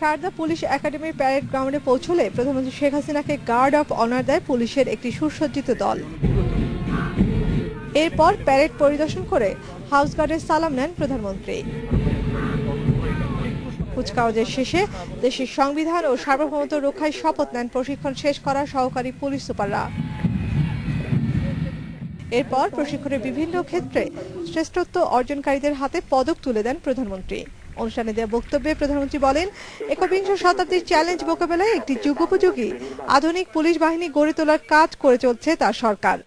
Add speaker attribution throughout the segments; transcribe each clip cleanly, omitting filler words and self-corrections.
Speaker 1: Sarada police একাডেমির parade গ্রাউন্ডে পৌঁছলে প্রধানমন্ত্রী শেখ হাসিনাকে গার্ড অফ অনার দেয় পুলিশের একটি সুসজ্জিত দল। এরপর প্যারেড পরিদর্শন করে হাউস গার্ডের সালাম নেন প্রধানমন্ত্রী। কুচকাওয়াজের শেষে দেশের সংবিধান ও সার্বভৌমত্ব রক্ষায় শপথ নেন প্রশিক্ষণ শেষ করা সহকারী পুলিশ সুপাররা। এরপর প্রশিক্ষণের বিভিন্ন ক্ষেত্রে শ্রেষ্ঠত্ব অর্জনকারীদের হাতে পদক তুলে দেন প্রধানমন্ত্রী। অনুষ্ঠানে দেওয়া বক্তব্যে প্রধানমন্ত্রী বলেন, একবিংশ শতাব্দীর চ্যালেঞ্জ মোকাবেলায় একটি যুগোপযোগী আধুনিক পুলিশ বাহিনী গড়ে তোলার কাজ করে চলছে তার সরকার।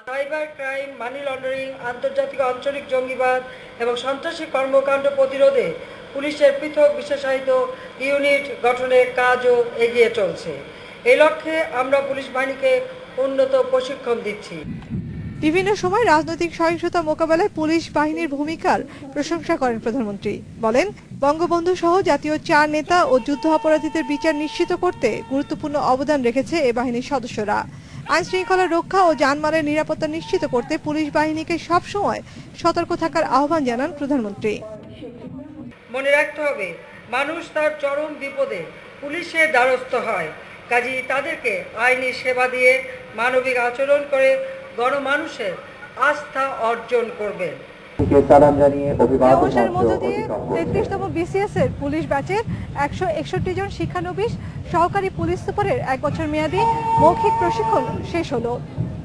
Speaker 2: সাইবার ক্রাইম, মানি লন্ডারিং, আন্তর্জাতিক আঞ্চলিক জঙ্গিবাদ এবং সন্ত্রাসী কর্মকাণ্ড প্রতিরোধে পুলিশের পৃথক বিশেষায়িত ইউনিট গঠনের কাজও এগিয়ে চলছে। এই লক্ষ্যে আমরা পুলিশ বাহিনীকে উন্নত প্রশিক্ষণ দিচ্ছি।
Speaker 1: বিভিন্ন সময় রাজনৈতিক সহিংসতা মোকাবেলায় পুলিশ বাহিনীর ভূমিকার প্রশংসা করেন প্রধানমন্ত্রী। বলেন, বঙ্গবন্ধু সহ জাতীয় 4 নেতা ও যুদ্ধ অপরাধীদের বিচার নিশ্চিত করতে গুরুত্বপূর্ণ অবদান রেখেছে এ বাহিনীর সদস্যরা। আইন শৃঙ্খলা রক্ষা ও জানমালের নিরাপত্তা নিশ্চিত করতে পুলিশ বাহিনীকে সবসময় সতর্ক থাকার আহ্বান জানান প্রধানমন্ত্রী।
Speaker 2: মনে রাখতে হবে, মানুষ তার চরম বিপদে পুলিশের দ্বারস্থ হয়। কাজেই তাদেরকে আইনি সেবা দিয়ে মানবিক আচরণ করে গণমানুষের আস্থা অর্জন করবেন।
Speaker 1: অনুষ্ঠানের মধ্য দিয়ে 33তম বিসিএস এর পুলিশ ব্যাচের 161 জন শিক্ষানবিশ সহকারী পুলিশ সুপারের 1 বছর মেয়াদী মৌখিক প্রশিক্ষণ শেষ হলো।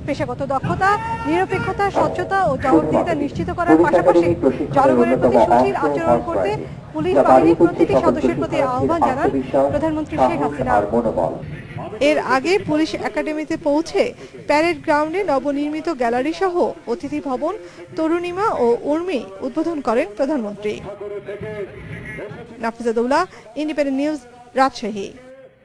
Speaker 1: পেশাগত দক্ষতা, নিরপেক্ষতা, স্বচ্ছতা ও জবাবদিহিতা নিশ্চিত করার পাশাপাশি জনগণের প্রতি সুশীল আচরণ করতে পুলিশ বাহিনীর প্রতিটি সদস্যের প্রতি আহ্বান জানান প্রধানমন্ত্রী শেখ হাসিনা। এর আগে পুলিশ একাডেমিতে পৌঁছে প্যারেড গ্রাউন্ডে নবনির্মিত গ্যালারি সহ অতিথি ভবন, তরুণিমা ও উর্মি উদ্বোধন করেন প্রধানমন্ত্রী। Nafiza Daula, independent news, Rajshahi.